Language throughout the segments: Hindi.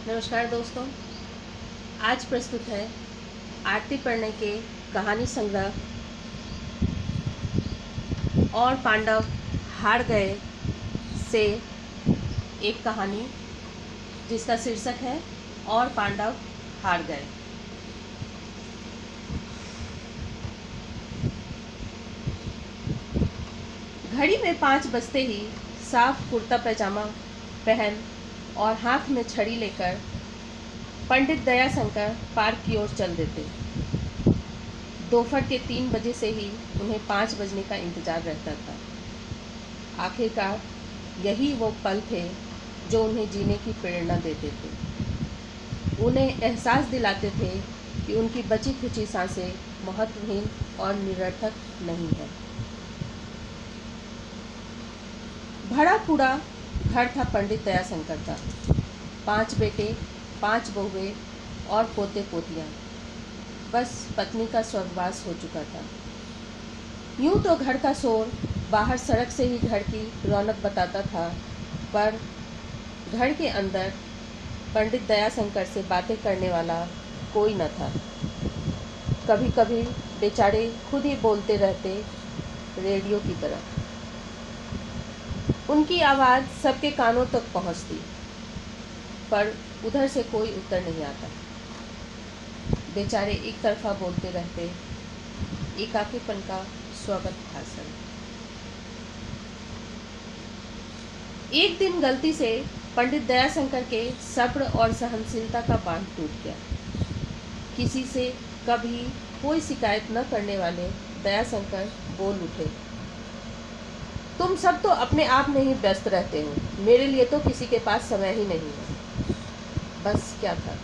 नमस्कार दोस्तों। आज प्रस्तुत है आरती पढ़ने के कहानी संग्रह और पांडव हार गए से एक कहानी जिसका शीर्षक है और पांडव हार गए। घड़ी में 5 बजते ही साफ कुर्ता पैजामा पहन और हाथ में छड़ी लेकर पंडित दयाशंकर पार्क की ओर चल देते। दोपहर के 3 बजे से ही उन्हें 5 बजने का इंतजार रहता था। आखिरकार यही वो पल थे जो उन्हें जीने की प्रेरणा देते थे, उन्हें एहसास दिलाते थे कि उनकी बची खुची सांसें महत्वहीन और निरर्थक नहीं है। भरा पूरा घर था पंडित दयाशंकर का। 5 बेटे, 5 बहुएं और पोते पोतियां। बस पत्नी का स्वर्गवास हो चुका था। यूं तो घर का शोर बाहर सड़क से ही घर की रौनक बताता था, पर घर के अंदर पंडित दयाशंकर से बातें करने वाला कोई न था। कभी कभी बेचारे खुद ही बोलते रहते, रेडियो की तरह। उनकी आवाज़ सबके कानों तक पहुंचती, पर उधर से कोई उत्तर नहीं आता। बेचारे एक तरफा बोलते रहते, एकाकीपन का स्वागत भाषण। एक दिन गलती से पंडित दयाशंकर के सब्र और सहनशीलता का बांध टूट गया। किसी से कभी कोई शिकायत न करने वाले दयाशंकर बोल उठे, तुम सब तो अपने आप में ही व्यस्त रहते हो, मेरे लिए तो किसी के पास समय ही नहीं है। बस क्या था,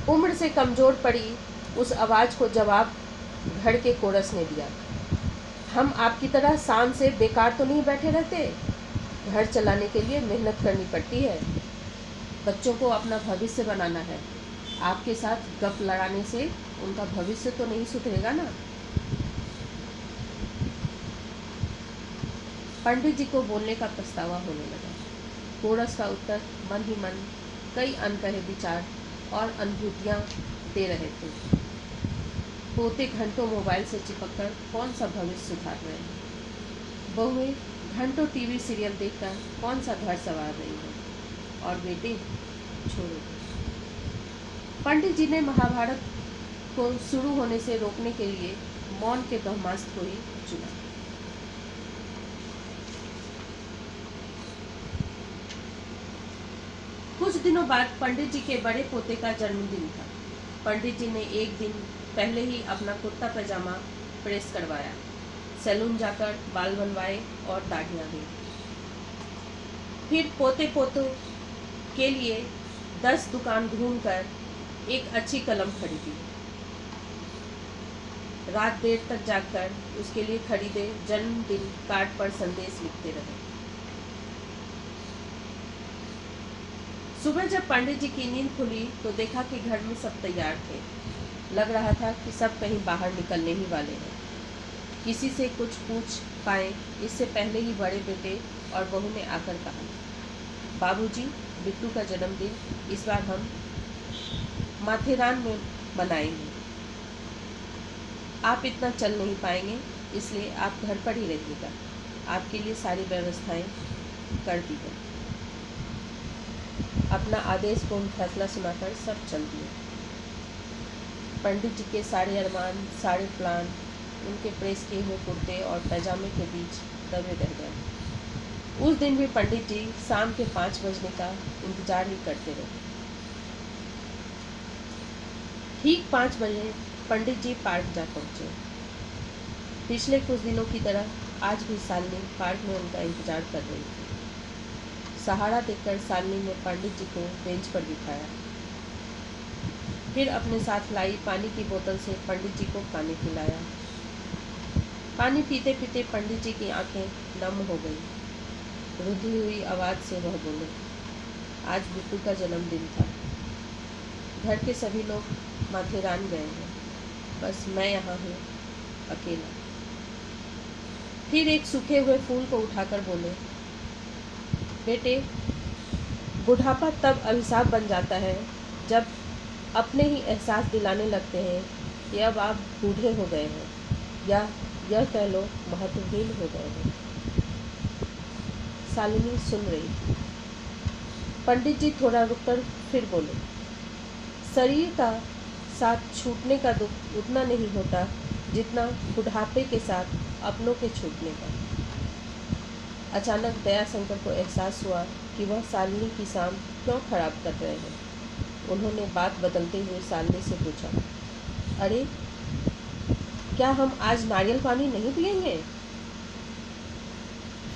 उम्र से कमजोर पड़ी उस आवाज़ को जवाब घर के कोरस ने दिया। हम आपकी तरह शान से बेकार तो नहीं बैठे रहते, घर चलाने के लिए मेहनत करनी पड़ती है। बच्चों को अपना भविष्य बनाना है, आपके साथ गप लड़ाने से उनका भविष्य तो नहीं सुधरेगा ना। पंडित जी को बोलने का पछतावा होने लगा। कोरस का उत्तर मन ही मन कई अनकहे विचार और अनुभूतियाँ दे रहे थे। पोते घंटों मोबाइल से चिपककर कौन सा भविष्य सुधार रहे हैं, बहुएं घंटों टीवी सीरियल देखकर कौन सा घर संवार रही है, और बेटे छोड़ो। पंडित जी ने महाभारत को शुरू होने से रोकने के लिए मौन के ब्रह्मास्त्र को ही चुना। कुछ दिनों बाद पंडित जी के बड़े पोते का जन्मदिन था। पंडित जी ने एक दिन पहले ही अपना कुर्ता पैजामा प्रेस करवाया, सैलून जाकर बाल बनवाए और दाढ़ियाँ दी। फिर पोते पोतों के लिए 10 दुकान घूमकर एक अच्छी कलम खरीदी। रात देर तक जागकर उसके लिए खरीदे जन्मदिन कार्ड पर संदेश लिखते रहे। सुबह जब पंडित जी की नींद खुली तो देखा कि घर में सब तैयार थे। लग रहा था कि सब कहीं बाहर निकलने ही वाले हैं। किसी से कुछ पूछ पाए इससे पहले ही बड़े बेटे और बहू ने आकर कहा, बाबूजी, बिट्टू का जन्मदिन इस बार हम माथेरान में मनाएंगे। आप इतना चल नहीं पाएंगे, इसलिए आप घर पर ही रहिएगा। आपके लिए सारी व्यवस्थाएं कर दी गई। अपना आदेशपूर्ण फैसला सुनाकर सब चल दिए। पंडित जी के सारे अरमान, सारे प्लान उनके प्रेस किए हुए कुर्ते और पैजामे के बीच दबे रह गए। उस दिन भी पंडित जी शाम के 5 बजने का इंतजार ही करते रहे। ठीक 5 बजे पंडित जी पार्क जा पहुंचे। पिछले कुछ दिनों की तरह आज भी शालिनी पार्क में उनका इंतजार कर रही थी। सहारा देखकर शालिनी ने पंडित जी को बेंच पर बिठाया, फिर अपने साथ लाई पानी की बोतल से पंडित जी को पानी पिलाया। पानी पीते पीते पंडित जी की आंखें नम हो गई। रुधी हुई आवाज़ से वह बोले, आज बिट्टू का जन्मदिन था। घर के सभी लोग माथेरान गए हैं, बस मैं यहाँ हूँ अकेला। फिर एक सूखे हुए फूल को उठाकर बोले, बेटे, बुढ़ापा तब अभिशाप बन जाता है जब अपने ही एहसास दिलाने लगते हैं कि अब आप बूढ़े हो गए हैं, या यह कह लो महत्वहीन हो गए हैं। शालिनी सुन रही थी। पंडित जी थोड़ा रुककर फिर बोले, शरीर का साथ छूटने का दुख उतना नहीं होता जितना बुढ़ापे के साथ अपनों के छूटने का। अचानक दयाशंकर को एहसास हुआ कि वह शालिनी की शाम क्यों खराब कर रहे हैं। उन्होंने बात बदलते हुए शालिनी से पूछा, अरे क्या हम आज नारियल पानी नहीं पिएंगे?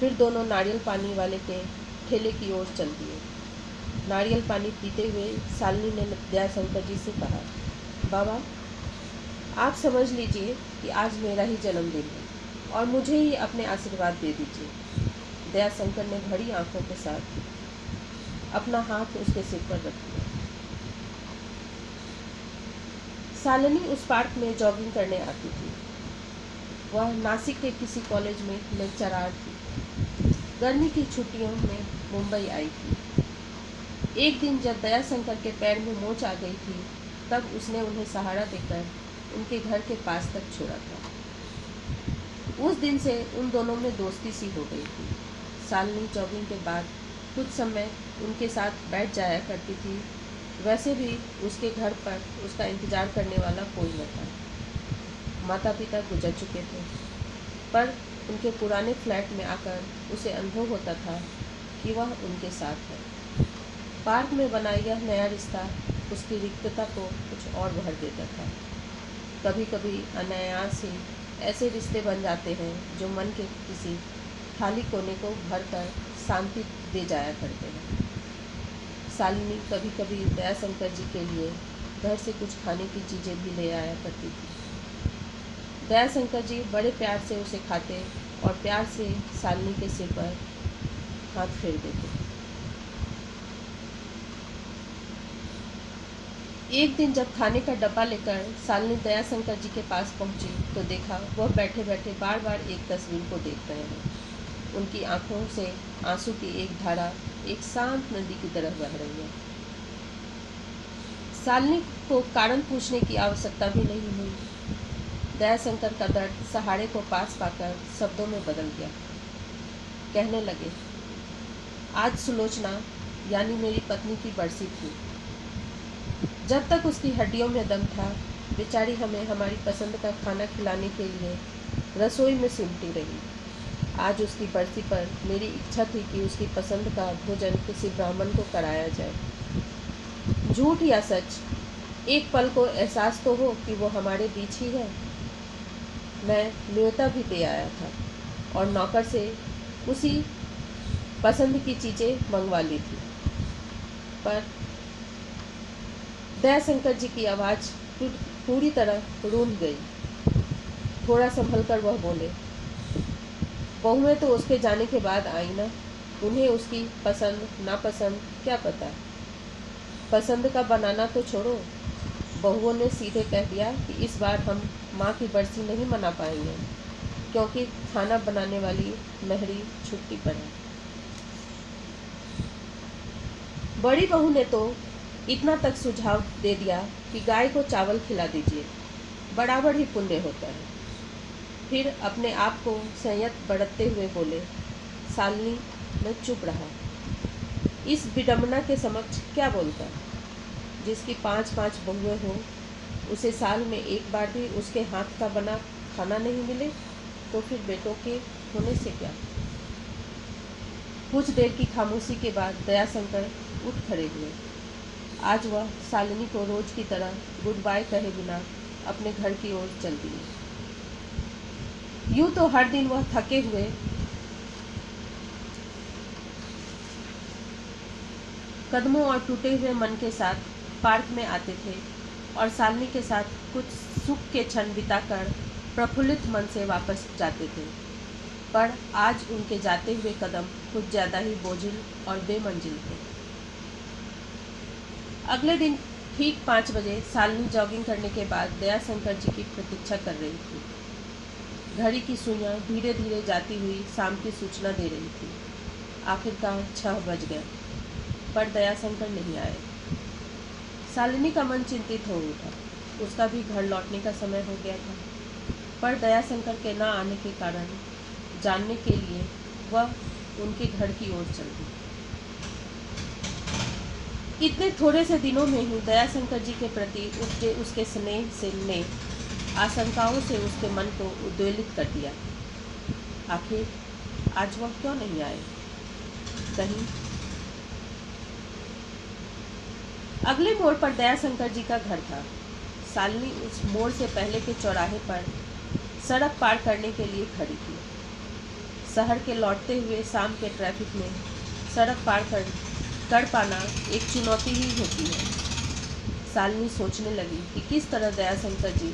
फिर दोनों नारियल पानी वाले के ठेले की ओर चल दिए। नारियल पानी पीते हुए शालिनी ने दयाशंकर जी से कहा, बाबा आप समझ लीजिए कि आज मेरा ही जन्मदिन है और मुझे ही अपने आशीर्वाद दे दीजिए। दयाशंकर ने भरी आंखों के साथ अपना हाथ उसके सिर पर रख दिया। शालिनी उस पार्क में जॉगिंग करने आती थी। वह नासिक के किसी कॉलेज में लेक्चरार थी। गर्मी की छुट्टियों में मुंबई आई थी। एक दिन जब दयाशंकर के पैर में मोच आ गई थी, तब उसने उन्हें सहारा देकर उनके घर के पास तक छोड़ा था। उस दिन से उन दोनों में दोस्ती सी हो गई थी। शालिनी जॉगिंग के बाद कुछ समय उनके साथ बैठ जाया करती थी। वैसे भी उसके घर पर उसका इंतज़ार करने वाला कोई न था। माता पिता गुजर चुके थे, पर उनके पुराने फ्लैट में आकर उसे अनुभव होता था कि वह उनके साथ है। पार्क में बना यह नया रिश्ता उसकी रिक्तता को कुछ और भर देता था। कभी कभी अनायास ही ऐसे रिश्ते बन जाते हैं जो मन के किसी खाली कोने को भरकर शांति दे जाया करते हैं। शालिनी कभी कभी दयाशंकर जी के लिए घर से कुछ खाने की चीज़ें भी ले आया करती थी। दयाशंकर जी बड़े प्यार से उसे खाते और प्यार से शालिनी के सिर पर हाथ फेर देते। एक दिन जब खाने का डब्बा लेकर शालिनी दयाशंकर जी के पास पहुंची तो देखा वह बैठे बैठे बार बार एक तस्वीर को देख रहे हैं। उनकी आंखों से आंसू की एक धारा एक शांत नदी की तरह बह रही है। शालिनी को कारण पूछने की आवश्यकता भी नहीं हुई। दयाशंकर का दर्द सहारे को पास पाकर शब्दों में बदल गया। कहने लगे, आज सुलोचना यानी मेरी पत्नी की बरसी थी। जब तक उसकी हड्डियों में दम था, बेचारी हमें हमारी पसंद का खाना खिलाने के लिए रसोई में सिमटी रही। आज उसकी बरसी पर मेरी इच्छा थी कि उसकी पसंद का भोजन किसी ब्राह्मण को कराया जाए। झूठ या सच, एक पल को एहसास तो हो कि वो हमारे बीच ही है। मैं न्योता भी दे आया था और नौकर से उसी पसंद की चीज़ें मंगवा ली थी। पर दयाशंकर जी की आवाज़ पूरी तरह रूंध गई। थोड़ा संभल कर वह बोले, बहुएं तो उसके जाने के बाद आई ना, उन्हें उसकी पसंद नापसंद क्या पता। पसंद का बनाना तो छोड़ो, बहुओं ने सीधे कह दिया कि इस बार हम माँ की बरसी नहीं मना पाएंगे क्योंकि खाना बनाने वाली महरी छुट्टी पर है। बड़ी बहू ने तो इतना तक सुझाव दे दिया कि गाय को चावल खिला दीजिए, बराबर ही पुण्य होता है। फिर अपने आप को संयत बरतते हुए बोले, शालिनी मैं चुप रहा। इस विडंबना के समक्ष क्या बोलता। जिसकी 5-5 बहुएं हों, उसे साल में एक बार भी उसके हाथ का बना खाना नहीं मिले तो फिर बेटों के होने से क्या। कुछ देर की खामोशी के बाद दयाशंकर उठ खड़े हुए। आज वह शालिनी को रोज की तरह गुड बाय कहे बिना अपने घर की ओर चल दिए। यूं तो हर दिन वह थके हुए कदमों और टूटे हुए मन के साथ पार्क में आते थे और शालिनी के साथ कुछ सुख के क्षण बिताकर प्रफुल्लित मन से वापस जाते थे। पर आज उनके जाते हुए कदम कुछ ज़्यादा ही बोझिल और बेमंजिल थे। अगले दिन ठीक 5 बजे शालिनी जॉगिंग करने के बाद दयाशंकर जी की प्रतीक्षा कर रही थी। घड़ी की सुइयां धीरे धीरे जाती हुई शाम की सूचना दे रही थी। आखिरकार 6 बज गए। पर दयाशंकर नहीं आए। शालिनी का मन चिंतित हो उठा। उसका भी घर लौटने का समय हो गया था, पर दयाशंकर के न आने के कारण जानने के लिए वह उनके घर की ओर चल दी। इतने थोड़े से दिनों में ही दयाशंकर जी के प्रति उपजे उसके स्नेह से ने आशंकाओं से उसके मन को उद्वेलित कर दिया। आखिर आज वह क्यों नहीं आए? कहीं अगले मोड़ पर दयाशंकर जी का घर था। शालिनी उस मोड़ से पहले के चौराहे पर सड़क पार करने के लिए खड़ी थी। शहर के लौटते हुए शाम के ट्रैफिक में सड़क पार कर पाना एक चुनौती ही होती है। शालिनी सोचने लगी कि किस तरह दयाशंकर जी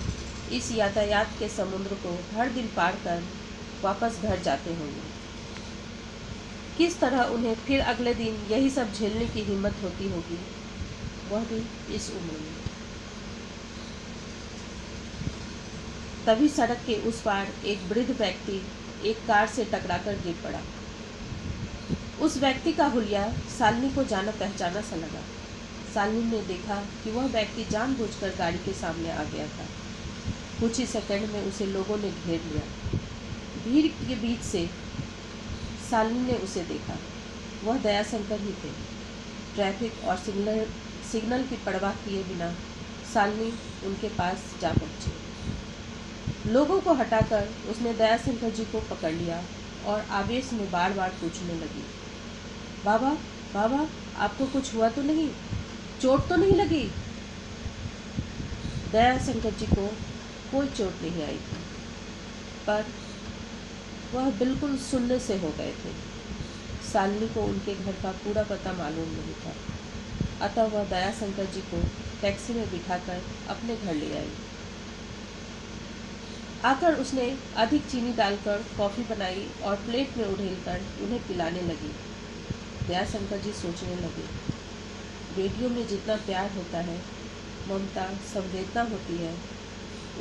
इस यातायात के समुद्र को हर दिन पार कर वापस घर जाते होंगे। किस तरह उन्हें फिर अगले दिन यही सब झेलने की हिम्मत होती होगी, वह भी इस उम्र में। तभी सड़क के उस पार एक वृद्ध व्यक्ति एक कार से टकराकर गिर पड़ा। उस व्यक्ति का हुलिया शालिनी को जाना पहचाना सा लगा। शालिनी ने देखा कि वह व्यक्ति जानबूझकर गाड़ी के सामने आ गया था। कुछ ही सेकंड में उसे लोगों ने घेर लिया। भीड़ के बीच से शालिनी ने उसे देखा। वह दयाशंकर ही थे। ट्रैफिक और सिग्नल की परवाह किए बिना शालिनी उनके पास जा पहुंची। लोगों को हटाकर उसने दयाशंकर जी को पकड़ लिया और आवेश में बार बार पूछने लगी, बाबा बाबा, आपको कुछ हुआ तो नहीं? चोट तो नहीं लगी? दयाशंकर जी को कोई चोट नहीं आई थी, पर वह बिल्कुल सुन्न से हो गए थे। शालिनी को उनके घर का पूरा पता मालूम नहीं था, अतः वह दयाशंकर जी को टैक्सी में बिठाकर अपने घर ले आई। आकर उसने अधिक चीनी डालकर कॉफ़ी बनाई और प्लेट में उड़ेलकर उन्हें पिलाने लगी। दयाशंकर जी सोचने लगे, बेटियों में जितना प्यार होता है, ममता, संवेदना होती है,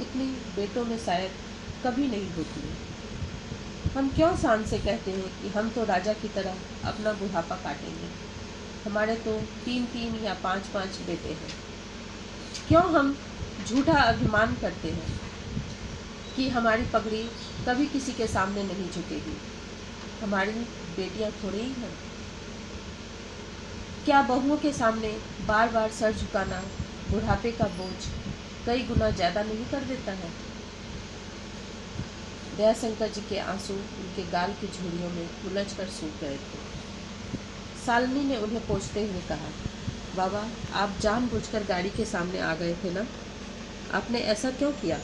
उतनी बेटों में शायद कभी नहीं होती है। हम क्यों शान से कहते हैं कि हम तो राजा की तरह अपना बुढ़ापा काटेंगे, हमारे तो 3-3 या 5-5 बेटे हैं। क्यों हम झूठा अभिमान करते हैं कि हमारी पगड़ी कभी किसी के सामने नहीं झुकेगी, हमारी बेटियां थोड़ी ही हैं। क्या बहुओं के सामने बार बार सर झुकाना बुढ़ापे का बोझ कई गुना ज़्यादा नहीं कर देता है? दयाशंकर जी के आंसू उनके गाल की झुर्रियों में उलझकर सूख गए थे। शालिनी ने उन्हें पोंछते हुए कहा, बाबा, आप जानबूझकर गाड़ी के सामने आ गए थे ना? आपने ऐसा क्यों किया?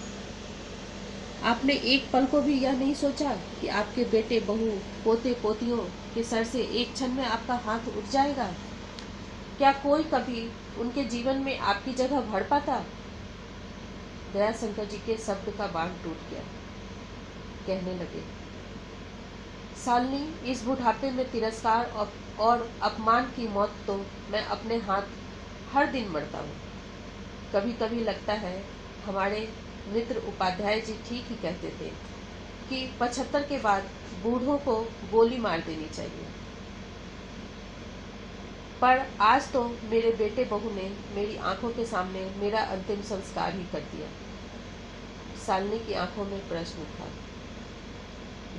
आपने एक पल को भी यह नहीं सोचा कि आपके बेटे, बहू, पोते पोतियों के सर से एक क्षण में आपका हाथ उठ जाएगा? क्या कोई कभी उनके जीवन में आपकी जगह भर पाता? दयाशंकर जी के शब्द का बांध टूट गया। कहने लगे, शालिनी, इस बुढ़ापे में तिरस्कार और अपमान की मौत तो मैं अपने हाथ हर दिन मरता हूँ। कभी कभी लगता है हमारे मित्र उपाध्याय जी ठीक ही कहते थे कि 75 के बाद बूढ़ों को गोली मार देनी चाहिए। पर आज तो मेरे बेटे बहू ने मेरी आंखों के सामने मेरा अंतिम संस्कार ही कर दिया। शालिनी की आंखों में प्रश्न था।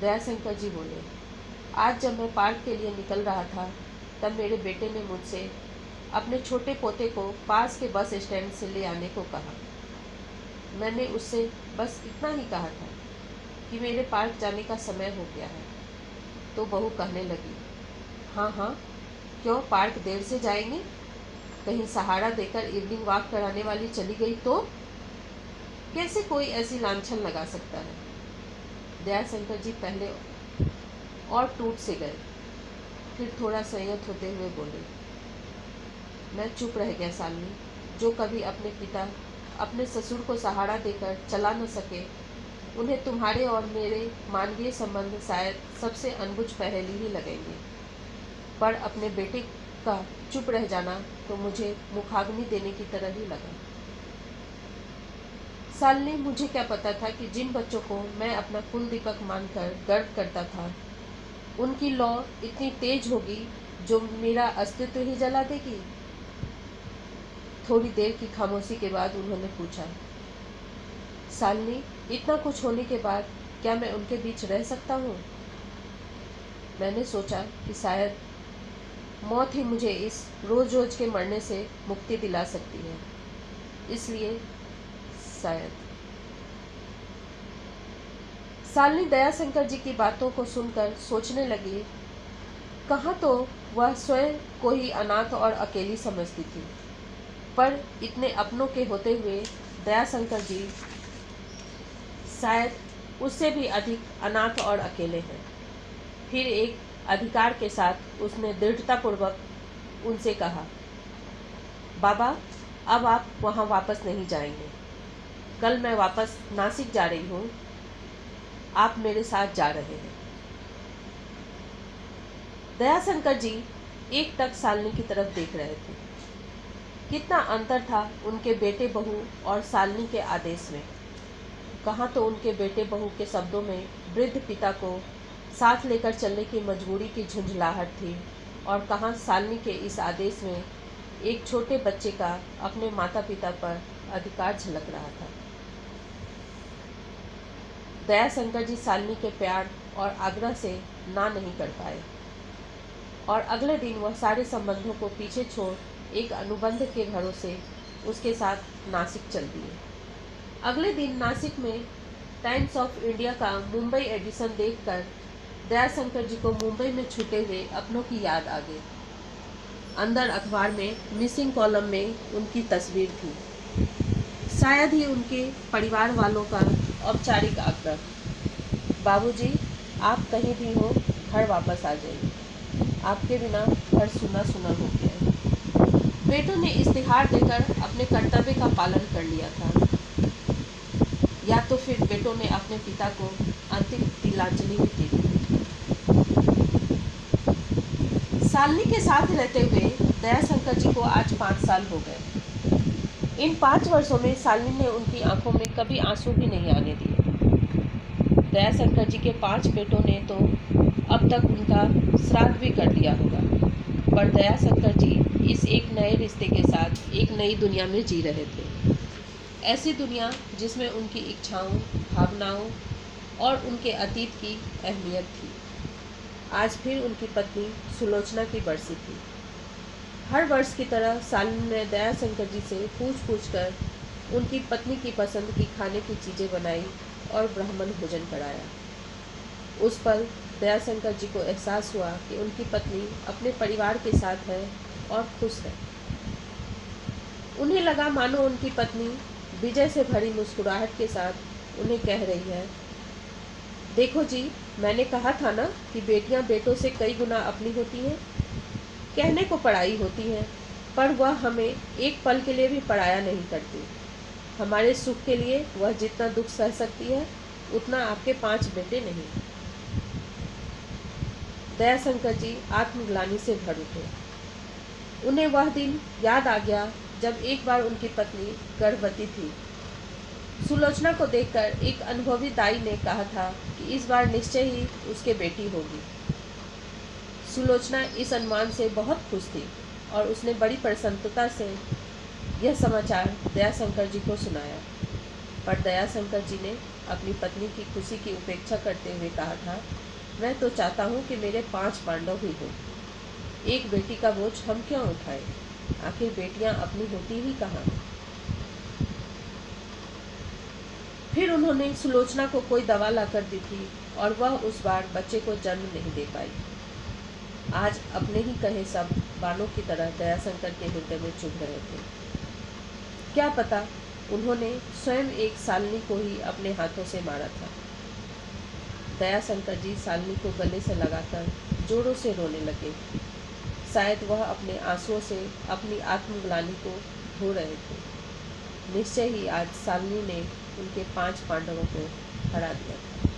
दयाशंकर जी बोले, आज जब मैं पार्क के लिए निकल रहा था, तब मेरे बेटे ने मुझसे अपने छोटे पोते को पास के बस स्टैंड से ले आने को कहा। मैंने उससे बस इतना ही कहा था कि मेरे पार्क जाने का समय हो गया है। तो बहू कहने लगी, हाँ हाँ, क्यों पार्क देर से जाएंगे? कहीं सहारा देकर इवनिंग वॉक कराने वाली चली गई तो? कैसे कोई ऐसी लांछन लगा सकता है? दयाशंकर जी पहले और टूट से गए, फिर थोड़ा संयत होते हुए बोले, मैं चुप रह गया शालिनी। जो कभी अपने पिता, अपने ससुर को सहारा देकर चला न सके, उन्हें तुम्हारे और मेरे मानवीय संबंध शायद सबसे अनबुझ पहेली ही लगेंगे। पर अपने बेटे का चुप रह जाना तो मुझे मुखाग्नि देने की तरह ही लगा। शालिनी, मुझे क्या पता था कि जिन बच्चों को मैं अपना कुल दीपक मानकर गर्व करता था, उनकी लौ इतनी तेज होगी जो मेरा अस्तित्व ही जला देगी? थोड़ी देर की खामोशी के बाद उन्होंने पूछा, शालिनी, इतना कुछ होने के बाद क्या मैं उनके बीच रह सकता हूँ? मैंने सोचा कि शायद मौत ही मुझे इस रोज रोज के मरने से मुक्ति दिला सकती है, इसलिए शायद। शालिनी दयाशंकर जी की बातों को सुनकर सोचने लगी। कहाँ तो वह स्वयं को ही अनाथ और अकेली समझती थी, पर इतने अपनों के होते हुए दयाशंकर जी शायद उससे भी अधिक अनाथ और अकेले हैं। फिर एक अधिकार के साथ उसने दृढ़तापूर्वक उनसे कहा, बाबा, अब आप वहाँ वापस नहीं जाएंगे। कल मैं वापस नासिक जा रही हूँ, आप मेरे साथ जा रहे हैं। दयाशंकर जी एक टक शालिनी की तरफ देख रहे थे। कितना अंतर था उनके बेटे बहू और शालिनी के आदेश में। कहाँ तो उनके बेटे बहू के शब्दों में वृद्ध पिता को साथ लेकर चलने की मजबूरी की झुंझलाहट थी, और कहाँ शालिनी के इस आदेश में एक छोटे बच्चे का अपने माता पिता पर अधिकार झलक रहा था। दयाशंकर जी शालिनी के प्यार और आग्रह से ना नहीं कर पाए, और अगले दिन वह सारे संबंधों को पीछे छोड़ एक अनुबंध के भरोसे उसके साथ नासिक चल दिए। अगले दिन नासिक में टाइम्स ऑफ इंडिया का मुंबई एडिशन देखकर दयाशंकर जी को मुंबई में छूटे हुए अपनों की याद आ गई। अंदर अखबार में मिसिंग कॉलम में उनकी तस्वीर थी। शायद ही उनके परिवार वालों का औपचारिक आग्रह, बाबूजी, आप कहीं भी हो, घर वापस आ जाइए, आपके बिना घर सुना सुना हो गया है। बेटों ने इस्तिहार देकर अपने कर्तव्य का पालन कर लिया था, या तो फिर बेटों ने अपने पिता को अंतिम तिलांजलि भी दी थी। शालिनी के साथ रहते हुए दयाशंकर जी को आज 5 साल हो गए। इन 5 वर्षों में शालिनी ने उनकी आंखों में कभी आंसू भी नहीं आने दिए। दयाशंकर जी के 5 बेटों ने तो अब तक उनका श्राद्ध भी कर दिया होगा, पर दयाशंकर जी इस एक नए रिश्ते के साथ एक नई दुनिया में जी रहे थे। ऐसी दुनिया जिसमें उनकी इच्छाओं, भावनाओं और उनके अतीत की अहमियत थी। आज फिर उनकी पत्नी सुलोचना की बरसी थी। हर वर्ष की तरह शालिनी ने दयाशंकर जी से पूछ कर उनकी पत्नी की पसंद की खाने की चीज़ें बनाई और ब्राह्मण भोजन कराया। उस पल दयाशंकर जी को एहसास हुआ कि उनकी पत्नी अपने परिवार के साथ है और खुश है। उन्हें लगा मानो उनकी पत्नी विजय से भरी मुस्कुराहट के साथ उन्हें कह रही है, देखो जी, मैंने कहा था ना कि बेटियां बेटों से कई गुना अपनी होती हैं। कहने को पराई होती हैं, पर वह हमें एक पल के लिए भी पराया नहीं करती। हमारे सुख के लिए वह जितना दुख सह सकती है, उतना आपके 5 बेटे नहीं। दयाशंकर जी आत्मग्लानि से भर उठे। उन्हें वह दिन याद आ गया जब एक बार उनकी पत्नी गर्भवती थी। सुलोचना को देखकर एक अनुभवी दाई ने कहा था कि इस बार निश्चय ही उसके बेटी होगी। सुलोचना इस अनुमान से बहुत खुश थी और उसने बड़ी प्रसन्नता से यह समाचार दयाशंकर जी को सुनाया। पर दयाशंकर जी ने अपनी पत्नी की खुशी की उपेक्षा करते हुए कहा था, मैं तो चाहता हूँ कि मेरे 5 पांडव ही हों। एक बेटी का बोझ हम क्यों उठाएं? आखिर बेटियां अपनी होती ही कहाँ। फिर उन्होंने सुलोचना को कोई दवा लाकर दी थी और वह उस बार बच्चे को जन्म नहीं दे पाई। आज अपने ही कहे सब बाणों की तरह दयाशंकर के हृदय में चुभ रहे थे। क्या पता उन्होंने स्वयं एक शालिनी को ही अपने हाथों से मारा था। दयाशंकर जी शालिनी को गले से लगाकर जोरों से रोने लगे। शायद वह अपने आंसुओं से अपनी आत्मग्लानि को धो रहे थे। निश्चय ही आज शालिनी ने उनके 5 पांडवों को हरा दिया था।